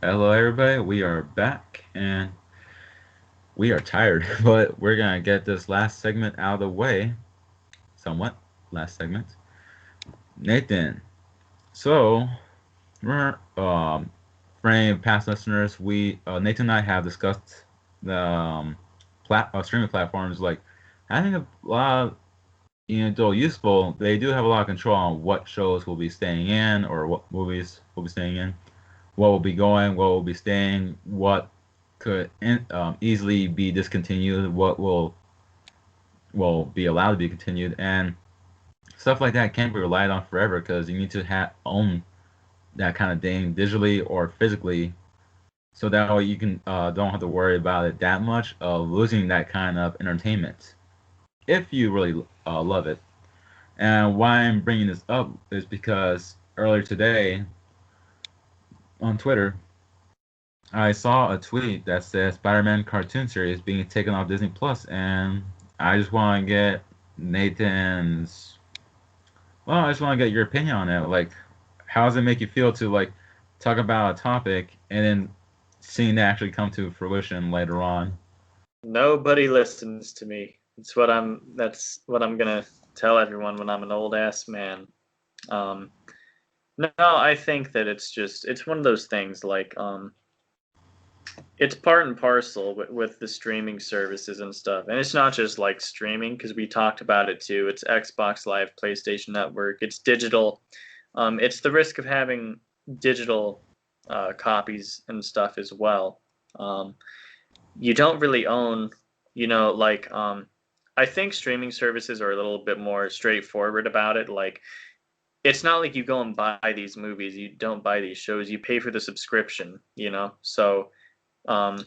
Hello, everybody. We are back and we are tired, but we're going to get this last segment out of the way. Somewhat. Last segment. Nathan. So, for any past listeners, Nathan and I have discussed the streaming platforms. Like, I think a lot of, though useful, they do have a lot of control on what shows will be staying in or what movies will be staying in, what will be going, what will be staying, what could easily be discontinued, what will be allowed to be continued, and stuff like that can't be relied on forever because you need to own that kind of thing digitally or physically, so that way you can don't have to worry about it that much of losing that kind of entertainment if you really love it. And why I'm bringing this up is because earlier today on Twitter, I saw a tweet that says Spider-Man cartoon series being taken off Disney Plus, and I just want to get Nathan's. Well, I just want to get your opinion on it. Like, how does it make you feel to talk about a topic and then seeing that actually come to fruition later on? Nobody listens to me. That's what I'm gonna tell everyone when I'm an old ass man. Um, no, I think that it's one of those things it's part and parcel with the streaming services and stuff. And it's not just like streaming because we talked about it too. It's Xbox Live, PlayStation Network, it's digital. It's the risk of having digital copies and stuff as well. Um, you don't really own, I think streaming services are a little bit more straightforward about it. Like, it's not like you go and buy these movies, you don't buy these shows, you pay for the subscription. So, um,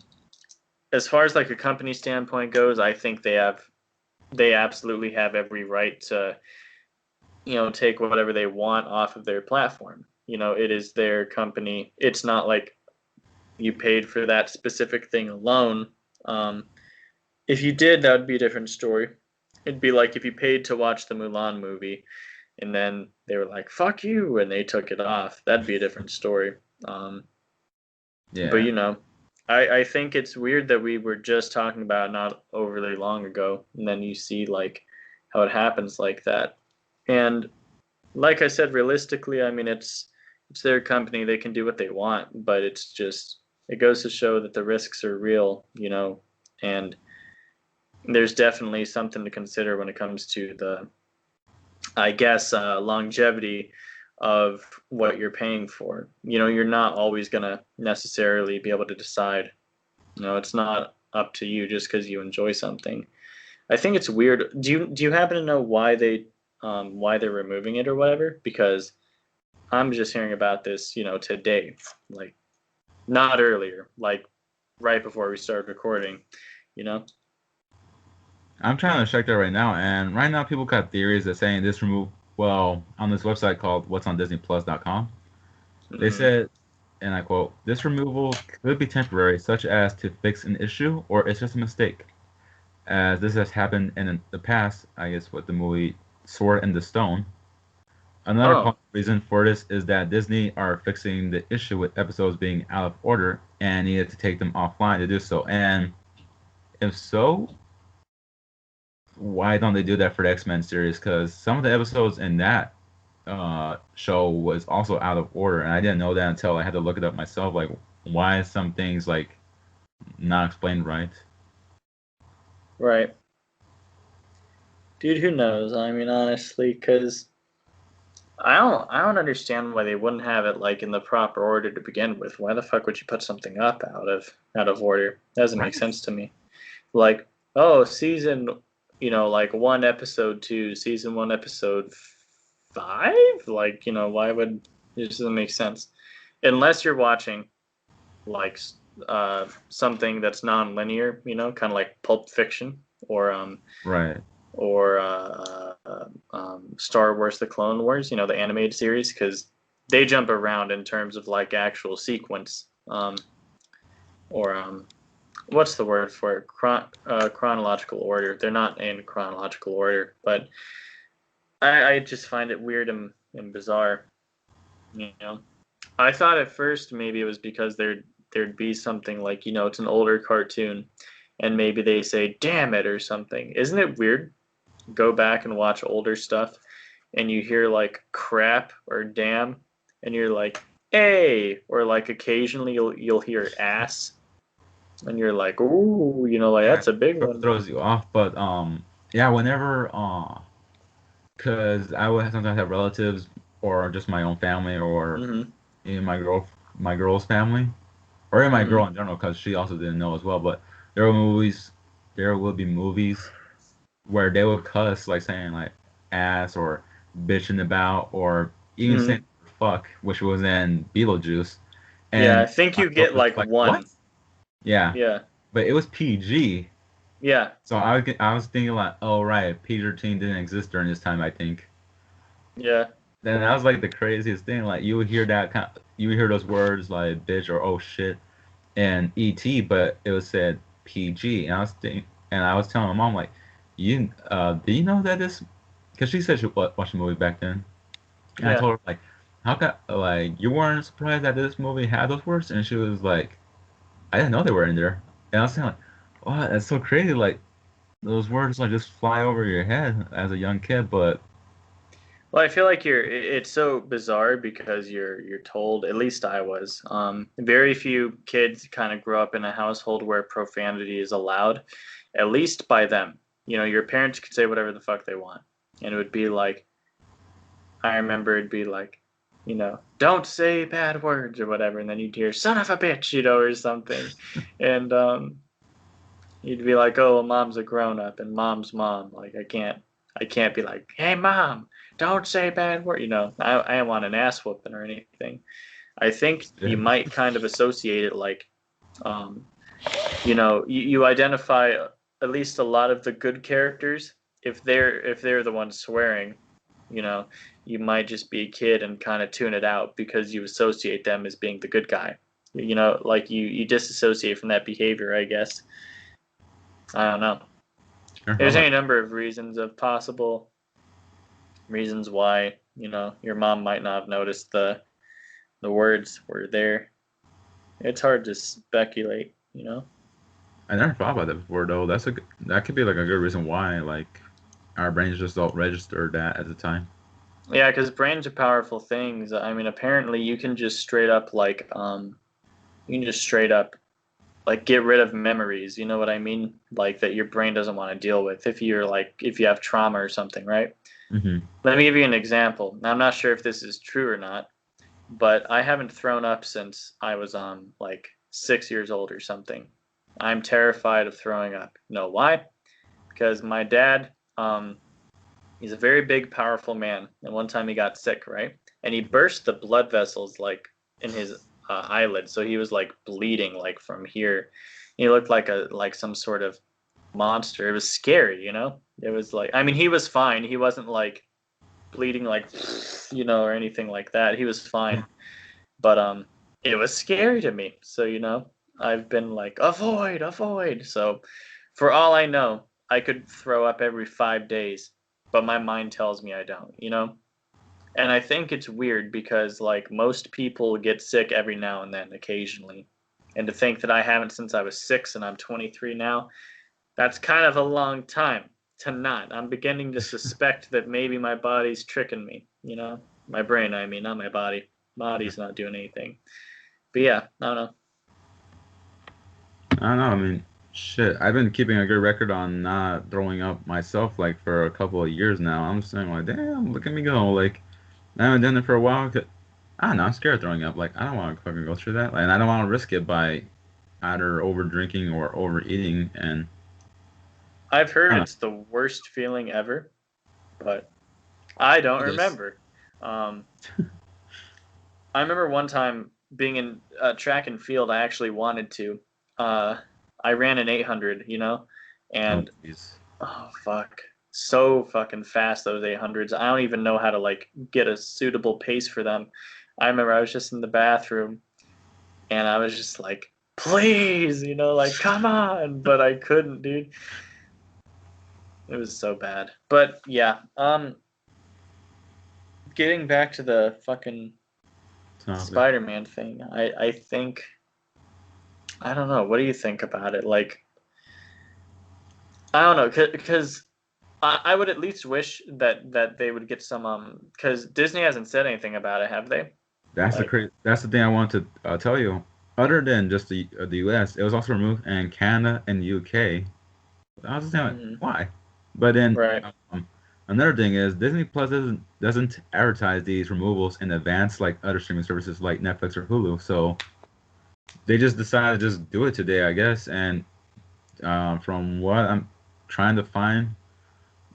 as far as like a company standpoint goes, I think they absolutely have every right to, take whatever they want off of their platform. It is their company. It's not like you paid for that specific thing alone. Um, If you did, that would be a different story. It'd be like if you paid to watch the Mulan movie and then they were like, fuck you, and they took it off. That'd be a different story. Um, but, Yeah, I think it's weird that we were just talking about not overly long ago, and then you see, like, how it happens like that. And like I said, realistically, I mean, it's their company. They can do what they want, but it goes to show that the risks are real. And there's definitely something to consider when it comes to the, I guess, longevity of what you're paying for. You're not always going to necessarily be able to decide. It's not up to you just because you enjoy something. I think it's weird. Do you happen to know why they're removing it or whatever? Because I'm just hearing about this, today, like not earlier, like right before we started recording. You know? I'm trying to check that right now, and right now people got theories that saying this remove. Well, on this website called what'sondisneyplus.com, they Hmm. said, and I quote, "This removal could be temporary, such as to fix an issue, or it's just a mistake, as this has happened in the past, I guess, with the movie Sword in the Stone. Another Oh, possible reason for this is that Disney are fixing the issue with episodes being out of order and needed to take them offline to do so. And if so, why don't they do that for the X-Men series? Because some of the episodes in that show was also out of order, and I didn't know that until I had to look it up myself. Like, why is some things like not explained right? right. Dude, who knows? I mean, honestly, because I don't understand why they wouldn't have it like in the proper order to begin with. Why the fuck would you put something up out of order? Doesn't make Right. sense to me. Like, oh, like 1 episode 2, season 1 episode 5. Like, why would it just doesn't make sense unless you're watching like something that's non-linear. Kind of like Pulp Fiction or Right. Star Wars: The Clone Wars, the animated series, because they jump around in terms of like actual sequence, or what's the word for it? Chronological order. They're not in chronological order, but I just find it weird and bizarre, you know. I thought at first maybe it was because there'd be something like, it's an older cartoon and maybe they say damn it or something. Isn't it weird? Go back and watch older stuff and you hear like crap or damn and you're like, hey, or like occasionally you'll hear ass and you're like, ooh, like Yeah, that's a big it one. throws you off. But yeah, whenever cause I would sometimes have relatives or just my own family or Mhm. in my girl's family or in my girl Mhm. in general, cause she also didn't know as well. But there were movies, there will be movies where they would cuss like saying like ass or bitching about or even saying Mhm. fuck, which was in Beetlejuice, Yeah, I and think my you girl get was like like, "What?" one. Yeah, Yeah. but it was PG, Yeah. so I was thinking like, "Oh right, PG-13 didn't exist during this time." I think. Yeah. Then that was like the craziest thing. Like you would hear you would hear those words like bitch or oh shit and ET, but it was said PG, and I was telling my mom like, do you know that this? Because she said she watched the movie back then, and I Yeah. told her like, how come like you weren't surprised that this movie had those words? And she was like, I didn't know they were in there. And I was saying like, wow, that's so crazy. Like those words like just fly over your head as a young kid, but Well, I feel like it's so bizarre because you're told, at least I was, very few kids kind of grow up in a household where profanity is allowed, at least by them. Your parents could say whatever the fuck they want. And it would be like, I remember it'd be like, don't say bad words or whatever. And then you'd hear, son of a bitch, or something. And you'd be like, oh, well, mom's a grown up and mom's mom. Like, I can't be like, hey, mom, don't say bad word. I don't want an ass whooping or anything. I think you shit. might kind of associate it like, um, you identify at least a lot of the good characters. If they're the ones swearing, you know, you might just be a kid and kind of tune it out because you associate them as being the good guy. Like you disassociate from that behavior, I guess. I don't know. Sure, how There's about any number of reasons of possible reasons why, your mom might not have noticed the words were there. It's hard to speculate. I never thought about that before though. That could be like a good reason why like our brains just don't register that at the time. Yeah, because brains are powerful things. I mean, apparently you can just straight up like get rid of memories. You know what I mean? Like that your brain doesn't want to deal with if you have trauma or something, right? Hmm. Let me give you an example. Now, I'm not sure if this is true or not, but I haven't thrown up since I was like 6 years old or something. I'm terrified of throwing up. Know why? Because my dad, he's a very big, powerful man, and one time he got sick, right? And he burst the blood vessels like in his eyelid, so he was like bleeding like from here. He looked like some sort of monster. It was scary. It was like, I mean, he was fine. He wasn't like bleeding like or anything like that. He was Yeah. fine, but it was scary to me. So I've been like avoid, avoid. So for all I know, I could throw up every 5 days, but my mind tells me I don't. And I think it's weird because like most people get sick every now and then, occasionally. And to think that I haven't since I was 6 and I'm 23 now, that's kind of a long time to not. I'm beginning to suspect that maybe my body's tricking me. My brain, I mean, not my body. Body's not doing anything. But yeah, I don't know. I don't know. I mean, shit. I've been keeping a good record on not throwing up myself like for a couple of years now. I'm saying like, damn, look at me go. Like I haven't done it for a while. I don't know. I'm scared of throwing up. Like I don't want to fucking go through that. Like, and I don't want to risk it by either over drinking or overeating. And I've I heard don't know. it's the worst feeling ever, but I don't It is. remember. Um, I remember one time being in track and field. I actually wanted to. Uh, I ran an 800, Oh, and jeez. oh fuck, so fucking fast those 800s. I don't even know how to like get a suitable pace for them. I remember I was just in the bathroom and I was just like, please, like come on, but I couldn't, dude. It was so bad. But yeah, getting back to the fucking topic. Spider-Man thing. I think I don't know. What do you think about it? Like I don't know, because I would at least wish that they would get some because Disney hasn't said anything about it, have they? Like, That's the thing I want to tell you. Other than just the U.S., it was also removed in Canada and UK. I was just saying, like, mhm, why? But then right. another thing is Disney Plus doesn't advertise these removals in advance like other streaming services like Netflix or Hulu. So they just decided to just do it today, I guess. And from what I'm trying to find,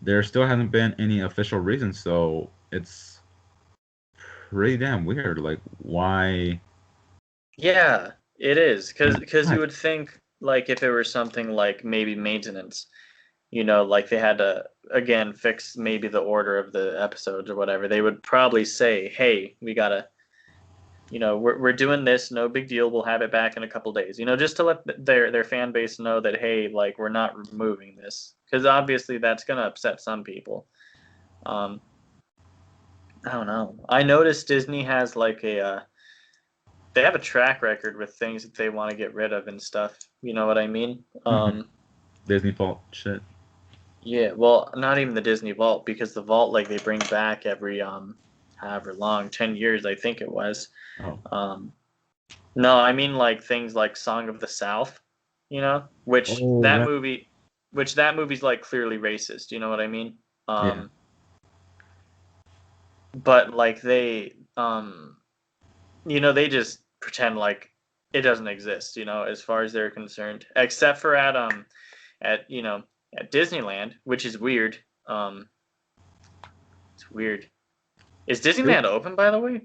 there still hasn't been any official reason. So it's pretty damn weird. Like, why? Yeah, it is because you Why? would think like if it were something like maybe maintenance, like they had to again fix maybe the order of the episodes or whatever, they would probably say, "Hey, we gotta, we're doing this, no big deal. We'll have it back in a couple days." Just to let their fan base know that hey, like we're not removing this because obviously that's gonna upset some people. Um, I don't know. I noticed Disney has like they have a track record with things that they want to get rid of and stuff. You know what I mean? Disney fault shit. Yeah. Well, not even the Disney Vault because the Vault like they bring back every however long, 10 years I think it was. Oh, Um, no, I mean like things like Song of the South. Which oh, that movie's like clearly racist. You know what I mean? yeah. But like they just pretend like it doesn't exist, as far as they're concerned, except for at at Disneyland, which is weird. Um, it's weird. Is Disneyland open, by the way?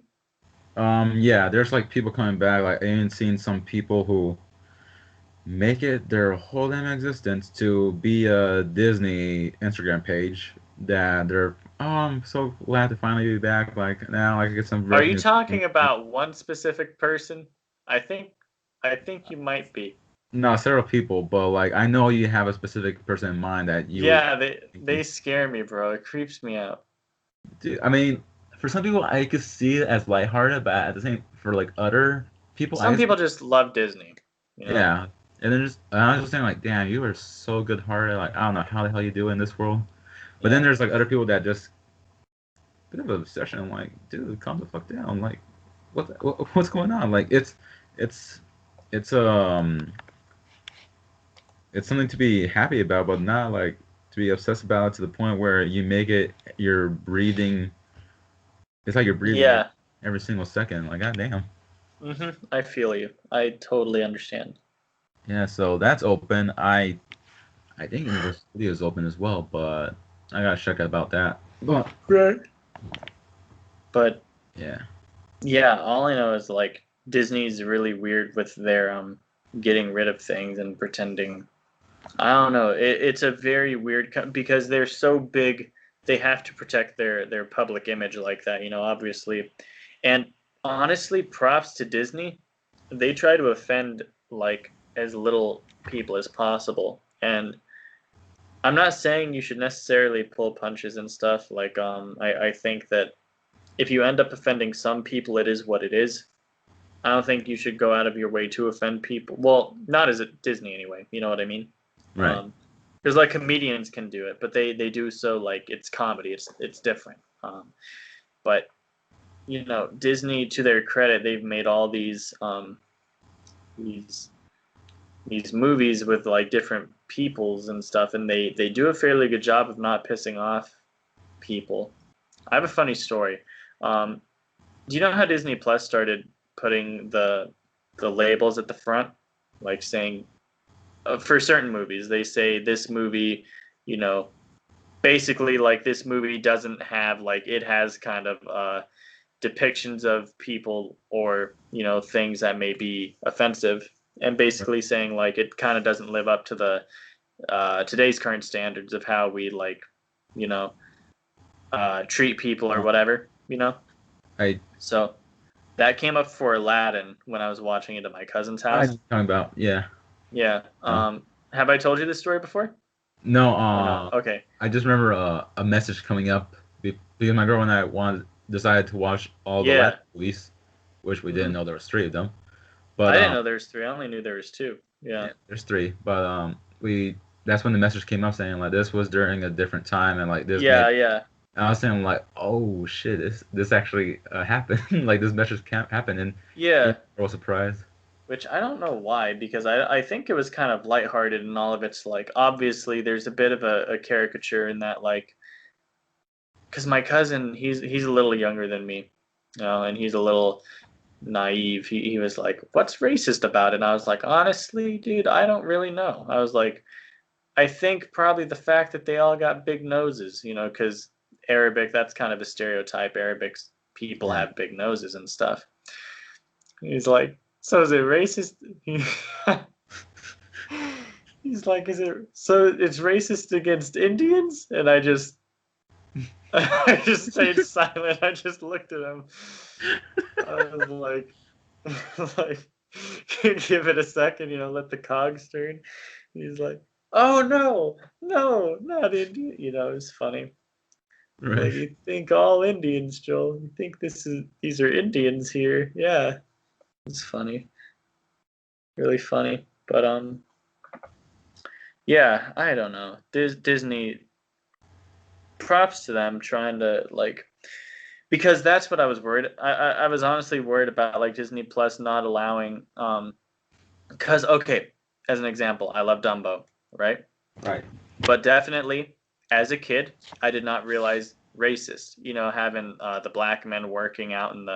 Yeah, there's like people coming back. Like I even seen some people who make it their whole damn existence to be a Disney Instagram page that they're I'm so glad to finally be back. Like now I can get some Are you revenue. talking about one specific person? I think I think you might be. No, several people, but like I know you have a specific person in mind that you would Yeah, they thinking. they scare me, bro. It creeps me out. Dude, I mean, for some people I could see it as lighthearted, but at the same for like other people I Some just people just love Disney, you know? yeah. And then just I was just saying like, damn, you are so good hearted. Like I don't know how the hell you do in this world. But then Yeah. there's like other people that just bit of an obsession. I'm like, dude, calm the fuck down. Like, what's going on? Like, it's it's um it's something to be happy about, but not like to be obsessed about to the point where you make it your breathing. It's like you're breathing Yeah. every single second. Like, goddamn. I feel you. I totally understand. Yeah, so that's open. I think Universal Studios is open as well, but I gotta check about that. But Right. But yeah, yeah, all I know is like Disney's really weird with their getting rid of things and pretending. I don't know. It's a very weird because they're so big, they have to protect their public image like that, obviously. And honestly, props to Disney. They try to offend like as little people as possible. And I'm not saying you should necessarily pull punches and stuff. Like I think that if you end up offending some people, it is what it is. I don't think you should go out of your way to offend people. Well, not as a Disney anyway. You know what I mean? right. Because like comedians can do it, but they do so like it's comedy. It's different. But Disney, to their credit, they've made all these these movies with like different peoples and stuff, and they do a fairly good job of not pissing off people. I have a funny story. Um, do you know how Disney Plus started putting the labels at the front, like saying for certain movies they say this movie, you know, basically like this movie doesn't have like it has kind of depictions of people or things that may be offensive, and basically saying like it kind of doesn't live up to the today's current standards of how we like you know treat people or Uh, whatever. I So that came up for Aladdin when I was watching it at my cousin's I know house. what you're talking about yeah. Yeah. Uh, Have I told you this story before no, or no? Okay. I just remember a message coming up because my girl and I decided to watch all the Aladdin Yeah. movies which we didn't know there was 3 of them. But I didn't know there was 3. I only knew there was 2. Yeah. there's 3. But that's when the message came up saying like this was during a different time and like this. Yeah. And I was saying like, oh shit, this actually happened. Like this message can't happen, and yeah, I was surprised. Which I don't know why, because I think it was kind of lighthearted and all of it's like obviously there's a bit of a caricature in that, like, because my cousin he's a little younger than me, and he's a little naive. He was like, "What's racist about it?" And I was like, "Honestly, dude, I don't really know." I was like, I think probably the fact that they all got big noses, because Arabic, that's kind of a stereotype. Arabic's people have big noses and stuff. He's like, so is it racist? He's like, so it's racist against Indians? And I just stayed silent. I just looked at him. I was like, give it a second, let the cogs turn. He's like, oh no, not Indian. It's funny. Right. Like, you think all Indians, Joel? You think these are Indians here? Yeah, it's funny, really funny. But yeah, I don't know. Disney. Props to them trying to because that's what I was worried. I was honestly worried about like Disney Plus not allowing because okay, as an example, I love Dumbo, right? Right. But definitely, as a kid, I did not realize racist. Having the black men working out in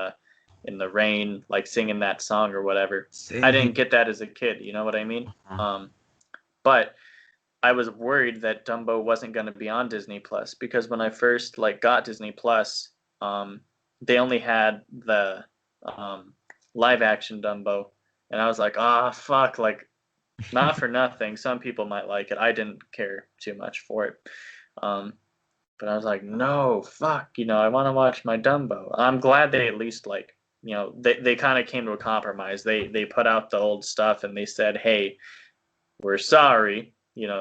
the rain, like singing that song or whatever. I didn't get that as a kid. You know what I mean? Uh-huh. But I was worried that Dumbo wasn't going to be on Disney Plus because when I first got Disney Plus, they only had the live action Dumbo, and I was like, fuck, not for nothing. Some people might like it. I didn't care too much for it, but I was like, no, fuck, I want to watch my Dumbo. I'm glad they at least they kind of came to a compromise. They put out the old stuff and they said, hey, we're sorry.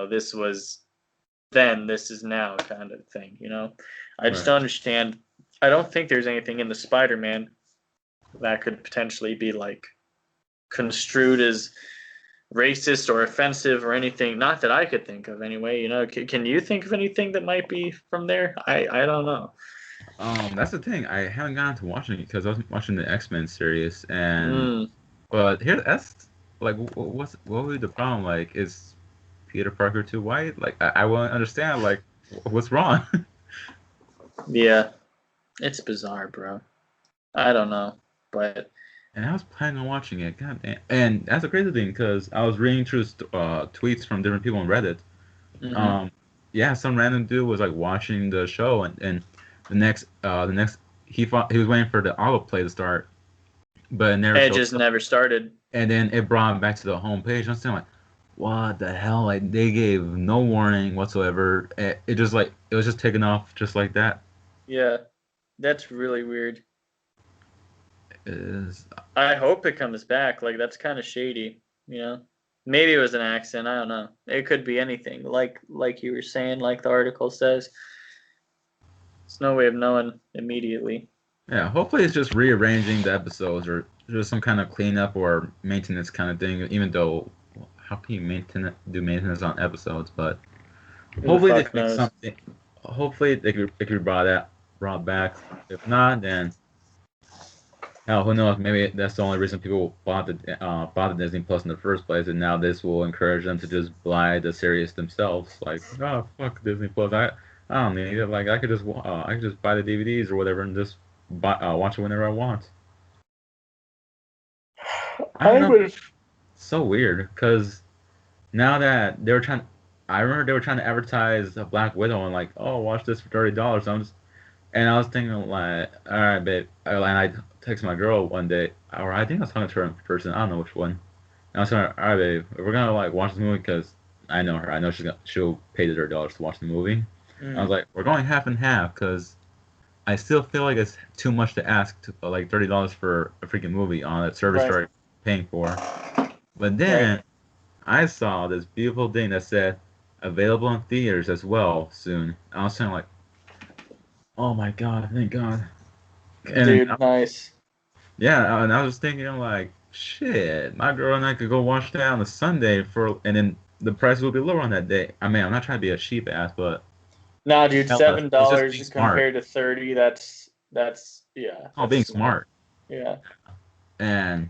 This was then, this is now kind of thing, I just don't understand. I don't think there's anything in the Spider-Man that could potentially be construed as racist or offensive or anything. Not that I could think of anyway, Can you think of anything that might be from there? I don't know. That's the thing. I haven't gotten to watching it because I was watching the X-Men series, and but here that's what would be the problem? Is Peter Parker too white? I won't understand. What's wrong? Yeah, it's bizarre, bro. I don't know, but. And I was planning on watching it. God damn. And that's a crazy thing because I was reading through tweets from different people on Reddit. Mm-hmm. Yeah, some random dude was watching the show, and the next he was waiting for the autoplay to start, but it just never started. And then it brought him back to the home page. I'm saying what the hell? They gave no warning whatsoever. It was just taken off just like that. Yeah, that's really weird. Is I hope it comes back. That's kind of shady, Maybe it was an accident. I don't know. It could be anything. Like you were saying, like the article says. There's no way of knowing immediately. Yeah, hopefully it's just rearranging the episodes or just some kind of cleanup or maintenance kind of thing. Even though, how can you do maintenance on episodes? But hopefully they fix something. Hopefully they could be brought back. If not, then hell, who knows? Maybe that's the only reason people bought the Disney Plus in the first place, and now this will encourage them to just buy the series themselves. Oh fuck Disney Plus, I don't need it. I could just buy the DVDs or whatever and just watch it whenever I want. So weird because now that I remember they were trying to advertise Black Widow and watch this for $30. And I was thinking all right, babe. And I texted my girl one day, or I think I was talking to her in person. I don't know which one. And I was telling her, all right, babe, if we're gonna watch the movie, because I know her. I know she'll pay the $30 to watch the movie. I was like, we're going half and half because I still feel like it's too much to ask to $30 for a freaking movie on a service we're paying for. But then I saw this beautiful thing that said available in theaters as well soon. I was saying oh my god, thank God. Dude, nice. Yeah, and I was thinking like, shit, my girl and I could go watch that on a Sunday and then the price will be lower on that day. I mean, I'm not trying to be a cheap ass, but Nah, dude, hell, seven it's just being dollars smart. compared to 30. That's yeah, Oh, that's being smart. smart. Yeah. And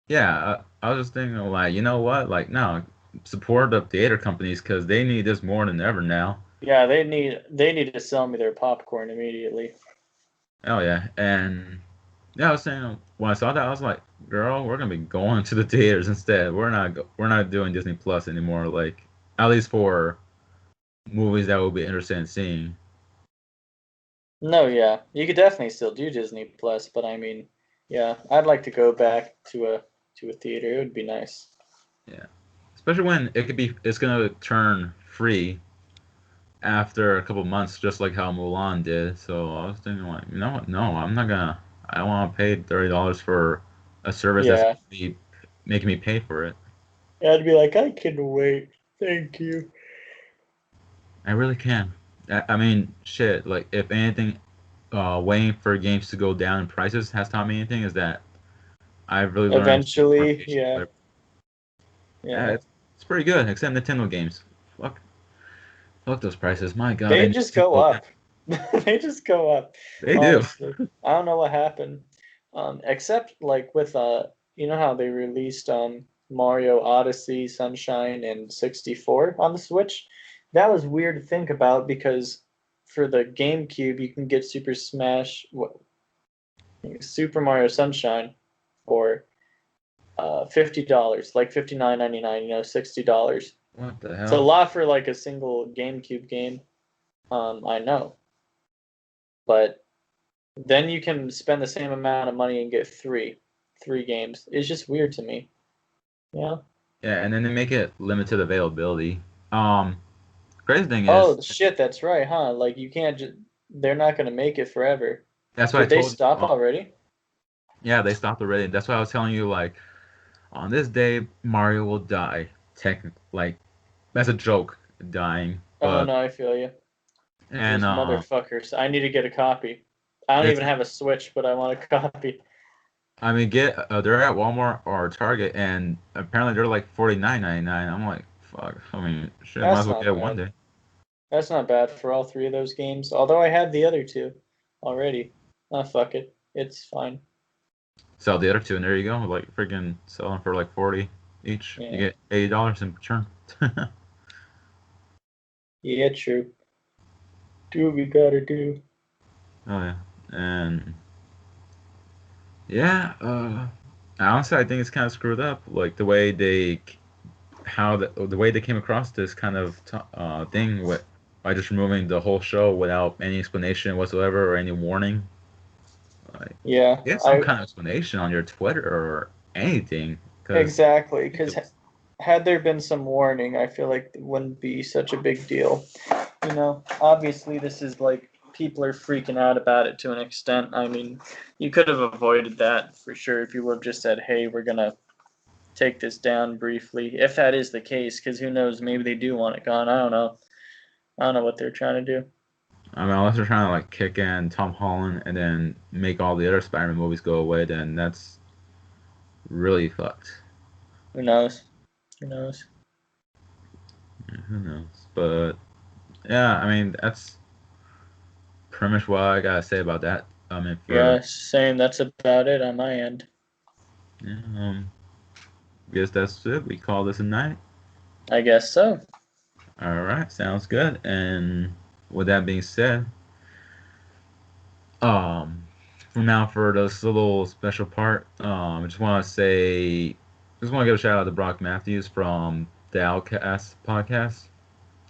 yeah, I was just thinking like, you know what? Like, no, support the theater companies because they need this more than ever now. Yeah, they need to sell me their popcorn immediately. Oh yeah, and yeah, I was saying when I saw that, I was like, girl, we're gonna be going to the theaters instead. We're not doing Disney Plus anymore. Like, at least for movies that we'll be interested in seeing. No, yeah. You could definitely still do Disney Plus, but I mean, yeah, I'd like to go back to a theater. It would be nice. Yeah, especially when it's gonna turn free after a couple months, just like how Mulan did. So I was thinking like, you know what? No, I'm not gonna. I don't want to pay $30 for a service that's Yeah. gonna be making me pay for it. I'd be like, I can wait. Thank you. I really can. I mean, shit. Like, if anything, waiting for games to go down in prices has taught me anything is that I've really learned to be more Eventually, patient yeah. with. Yeah, Yeah. it's pretty good, except Nintendo games. Fuck, fuck those prices. My God, they They need just to go go down. up. They just go up. They do. Honestly. I don't know what happened. Except like with you know how they released Mario Odyssey, Sunshine, and 64 on the Switch? That was weird to think about because for the GameCube you can get Super Mario Sunshine for $50, like 59.99, $60. What the It's a hell? lot for like a single GameCube game. I know, but then you can spend the same amount of money and get three games. It's just weird to me. Yeah. Yeah, and then they make it limited availability. Crazy thing is, Oh shit, that's right, huh? Like you can't just. They're not gonna make it forever. that's what I Did they told you. stop already? Yeah, they stopped already. That's why I was telling you, like, on this day, Mario will die. Like, that's a joke, dying. Oh But no, I feel you. and Those motherfuckers. I need to get a copy. I don't it's even have a Switch, but I want a copy. I mean, they're at Walmart or Target, and apparently they're like 49.99. I'm like, fuck. I mean, shit, might as That's well not get it one bad. day. That's not bad for all three of those games. Although I had the other two already. Ah, fuck it. It's fine. Sell the other two, and there you go. Like, freaking sell them for like 40 each. You Yeah. get $80 in return. Oh Yeah, true. Do what we gotta do. yeah, and yeah. Honestly, I think it's kind of screwed up. Like the way they came across this kind of thing with by just removing the whole show without any explanation whatsoever or any warning. Like, Yeah, get some I kind of explanation on your Twitter or anything, because exactly. Because had there been some warning, I feel like it wouldn't be such a big deal. Obviously, this is like people are freaking out about it to an extent. I mean, you could have avoided that for sure if you would have just said, "Hey, we're gonna take this down briefly," if that is the case. Because who knows? Maybe they do want it gone. I don't know. I don't know what they're trying to do. I mean, unless they're trying to like kick in Tom Holland and then make all the other Spider-Man movies go away, then that's really fucked. Who knows? Who knows? Yeah, who knows? But yeah, I mean, that's pretty much what I gotta say about that. I mean, for Yeah, same. That's about it on my end. yeah, guess that's it. We call this a night. I guess so. All right, sounds good. And with that being said, um, from now for this little special part, I just want to give a shout out to Brock Matthews from the Outcast podcast.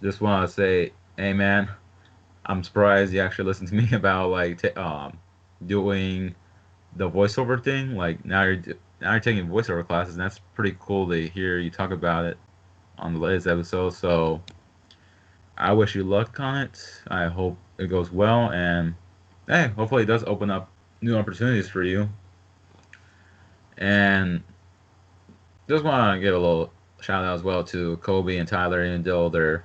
Just want to say, hey man, I'm surprised you actually listened to me about like doing the voiceover thing. Like now you're taking voiceover classes, and that's pretty cool to hear you talk about it on the latest episode. So I wish you luck on it. I hope it goes well, and hey, hopefully it does open up new opportunities for you. And just want to give a little shout out as well to Kobe and Tyler, even though they're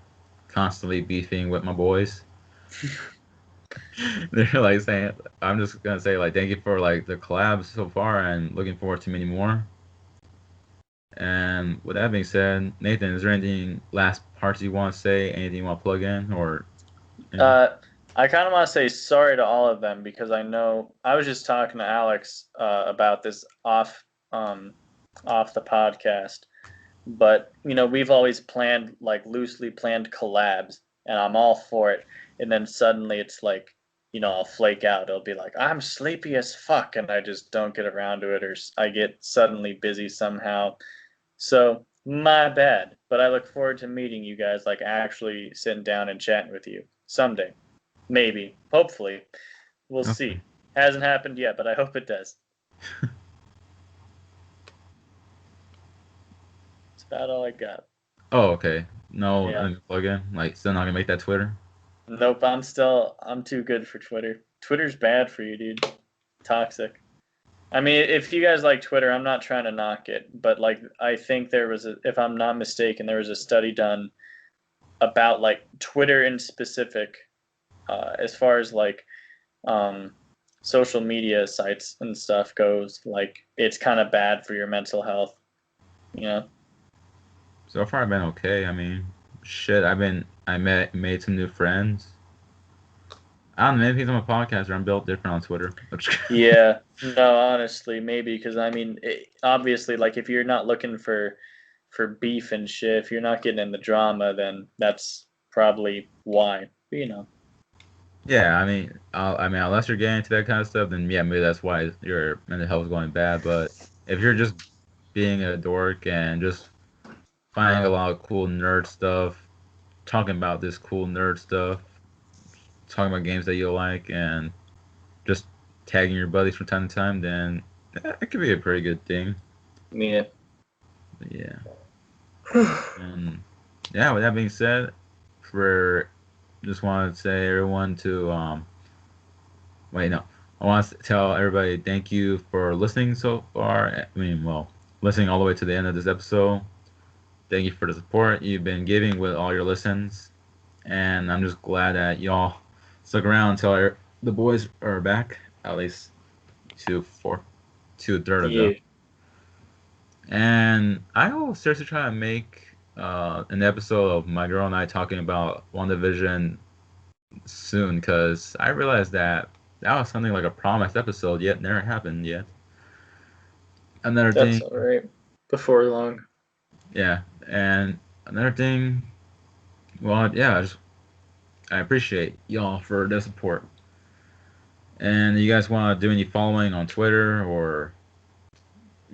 constantly beefing with my boys. They're like saying, I'm just gonna say like thank you for like the collabs so far, and looking forward to many more. And with that being said, Nathan, is there anything last parts you want to say? Anything you want to plug in or anything? Uh, I kind of want to say sorry to all of them because I know I was just talking to Alex about this off the podcast, but we've always planned like loosely planned collabs, and I'm all for it. And then suddenly it's like, I'll flake out. It'll be like I'm sleepy as fuck, and I just don't get around to it, or I get suddenly busy somehow. So my bad. But I look forward to meeting you guys, like actually sitting down and chatting with you someday. Maybe. Hopefully. We'll Okay. see. Hasn't happened yet, but I hope it does. That's about all I got. Oh, okay. No, Yeah. plug in. Like, still not gonna make that Twitter. Nope, I'm too good for Twitter. Twitter's bad for you, dude. Toxic. I mean, if you guys like Twitter, I'm not trying to knock it, but like I think if I'm not mistaken, there was a study done about like Twitter in specific, as far as like um, social media sites and stuff goes. Like it's kind of bad for your mental health, you know. So far, I've been okay. I mean, shit. Made some new friends. I don't know. Maybe because I'm a podcaster, I'm built different on Twitter. Yeah, no, honestly, maybe because I mean, obviously, like if you're not looking for beef and shit, if you're not getting in the drama, then that's probably why. But, Yeah, unless you're getting into that kind of stuff, then yeah, maybe that's why your mental health is going bad. But if you're just being a dork and just finding a lot of cool nerd stuff, talking about this cool nerd stuff, talking about games that you like, and just tagging your buddies from time to time, then it could be a pretty good thing. yeah. But yeah. And yeah, with that being said, for just wanted to say everyone to wait no. I want to tell everybody thank you for listening so far. I mean, well, listening all the way to the end of this episode. Thank you for the support you've been giving with all your listens. And I'm just glad that y'all stuck around until the boys are back, at least two third of them. Yeah. And I will seriously try to make an episode of my girl and I talking about WandaVision soon, because I realized that was something like a promised episode, yet never happened yet. Another That's thing, all right. Before long. yeah, and another thing, well, yeah, I appreciate y'all for the support. And you guys want to do any following on Twitter or?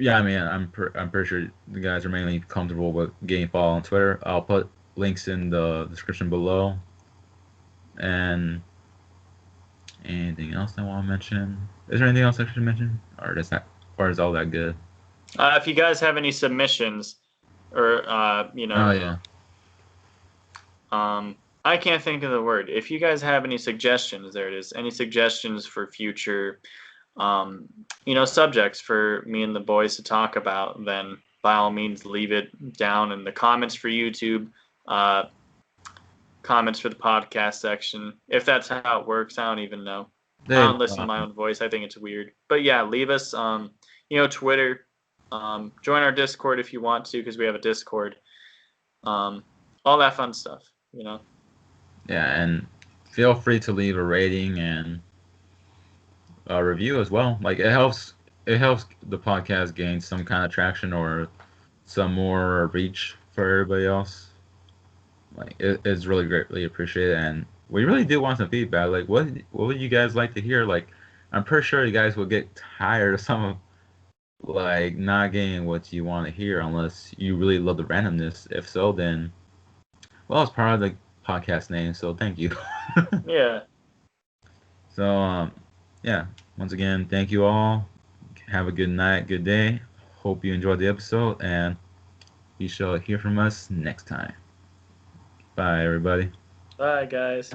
Yeah, I mean, I'm pretty sure the guys are mainly comfortable with getting followed on Twitter. I'll put links in the description below. And anything else I want to mention? Is there anything else I should mention, or is all that good? If you guys have any submissions, or Oh yeah, I can't think of the word. If you guys have any suggestions, there it is. Any suggestions for future, subjects for me and the boys to talk about, then by all means leave it down in the comments for YouTube, comments for the podcast section. If that's how it works, I don't even know. I don't listen to my own voice. I think it's weird. But yeah, leave us, Twitter. Join our Discord if you want to, because we have a Discord. All that fun stuff, Yeah, and feel free to leave a rating and a review as well. Like it helps. It helps the podcast gain some kind of traction or some more reach for everybody else. Like it's really greatly appreciated, and we really do want some feedback. Like what would you guys like to hear? Like I'm pretty sure you guys will get tired of some of like not getting what you want to hear unless you really love the randomness. If so, then well, it's part of the podcast name, so thank you. Yeah. So yeah, once again, thank you all. Have a good night, good day. Hope you enjoyed the episode, and you shall hear from us next time. Bye, everybody. Bye, guys.